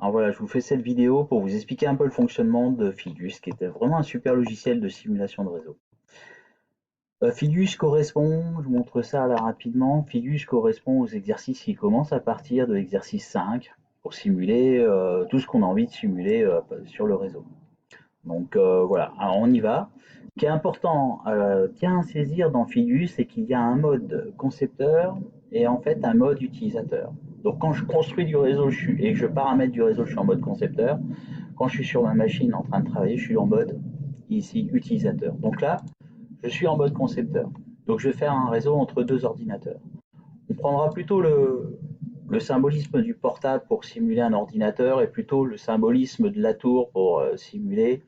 Alors voilà, je vous fais cette vidéo pour vous expliquer un peu le fonctionnement de Fidus, qui était vraiment un super logiciel de simulation de réseau. Fidus correspond, je vous montre ça là rapidement, Fidus correspond aux exercices qui commencent à partir de l'exercice 5 pour simuler tout ce qu'on a envie de simuler sur le réseau. Donc voilà, alors on y va. Ce qui est important, bien à saisir dans Fidus, c'est qu'il y a un mode concepteur et en fait un mode utilisateur. Donc quand je construis du réseau et que je paramètre du réseau, je suis en mode concepteur. Quand je suis sur ma machine en train de travailler, je suis en mode ici utilisateur. Donc là, je suis en mode concepteur. Donc je vais faire un réseau entre deux ordinateurs. On prendra plutôt le symbolisme du portable pour simuler un ordinateur et plutôt le symbolisme de la tour pour simuler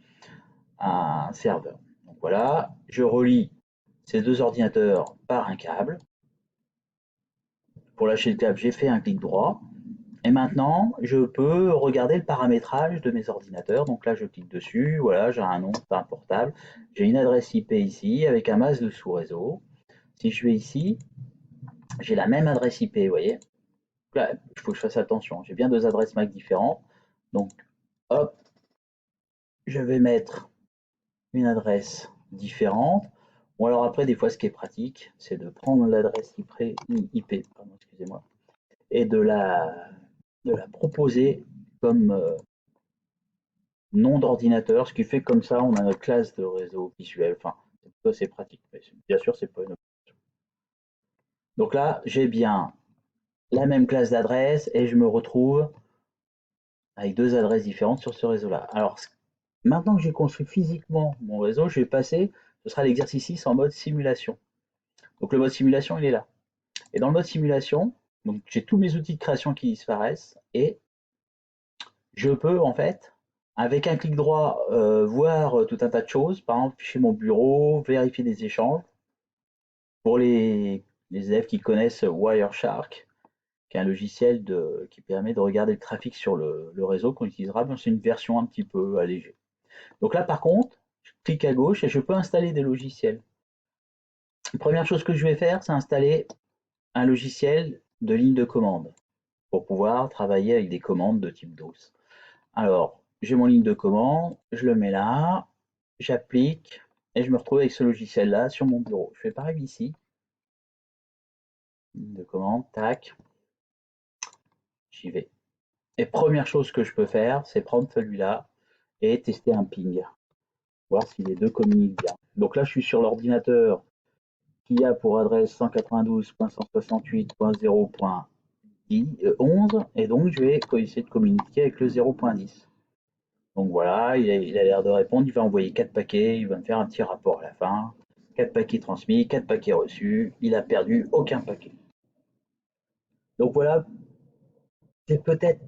un serveur. Donc voilà, je relie ces deux ordinateurs par un câble. Pour lâcher le câble, j'ai fait un clic droit. Et maintenant, je peux regarder le paramétrage de mes ordinateurs. Donc là, je clique dessus. Voilà, j'ai un nom, c'est un portable. J'ai une adresse IP ici avec un masque de sous-réseau. Si je vais ici, j'ai la même adresse IP, vous voyez. Là, il faut que je fasse attention. J'ai bien deux adresses MAC différentes. Donc, hop, je vais mettre une adresse différente. Ou alors après, des fois, ce qui est pratique, c'est de prendre l'adresse IP, pardon, excusez-moi, et de la proposer comme nom d'ordinateur, ce qui fait comme ça, on a notre classe de réseau visuel. Enfin, c'est pratique, mais bien sûr, c'est pas une option. Donc là, j'ai bien la même classe d'adresse et je me retrouve avec deux adresses différentes sur ce réseau-là. Alors, maintenant que j'ai construit physiquement mon réseau, je vais passer, ce sera l'exercice 6 en mode simulation. Donc le mode simulation, il est là. Et dans le mode simulation, donc j'ai tous mes outils de création qui disparaissent et je peux en fait, avec un clic droit, voir tout un tas de choses. Par exemple, chez mon bureau, vérifier des échanges. Pour les élèves qui connaissent Wireshark, qui est un logiciel qui permet de regarder le trafic sur le réseau qu'on utilisera, c'est une version un petit peu allégée. Donc là, par contre, je clique à gauche et je peux installer des logiciels. La première chose que je vais faire, c'est installer un logiciel de ligne de commande pour pouvoir travailler avec des commandes de type DOS. Alors, j'ai mon ligne de commande, je le mets là, j'applique et je me retrouve avec ce logiciel-là sur mon bureau. Je fais pareil ici, ligne de commande, tac, j'y vais. Et première chose que je peux faire, c'est prendre celui-là et tester un ping, voir si les deux communiquent bien. Donc là, je suis sur l'ordinateur qui a pour adresse 192.168.0.11 et donc je vais essayer de communiquer avec le 0.10. Donc voilà, il a l'air de répondre, il va envoyer 4 paquets, il va me faire un petit rapport à la fin. 4 paquets transmis, 4 paquets reçus, il a perdu aucun paquet. Donc voilà, c'est peut-être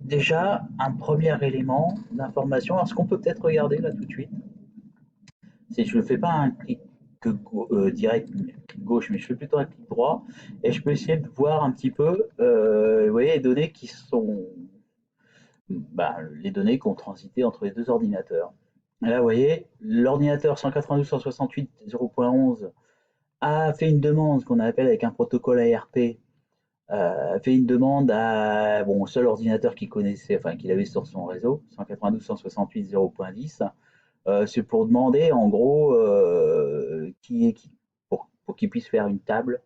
déjà un premier élément d'information. Alors ce qu'on peut peut-être regarder là tout de suite, c'est que je ne fais pas un clic direct clic gauche, mais je fais plutôt un clic droit et je peux essayer de voir un petit peu vous voyez, les données qui sont les données qui ont transité entre les deux ordinateurs. Et là, vous voyez, l'ordinateur 192.168.0.11 a fait une demande, ce qu'on appelle avec un protocole ARP, a fait une demande au seul ordinateur qu'il connaissait, enfin qu'il avait sur son réseau, 192.168.0.10. C'est pour demander en gros qui est qui, pour qu'il puisse faire une table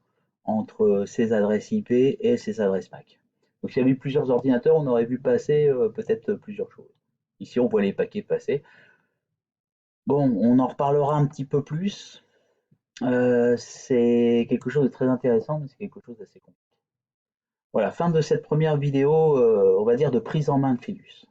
entre ses adresses IP et ses adresses MAC. Donc s'il y avait eu plusieurs ordinateurs, on aurait vu passer peut-être plusieurs choses. Ici, on voit les paquets passer. Bon, on en reparlera un petit peu plus. C'est quelque chose de très intéressant, mais c'est quelque chose d'assez compliqué. Voilà, fin de cette première vidéo, on va dire de prise en main de Fidus.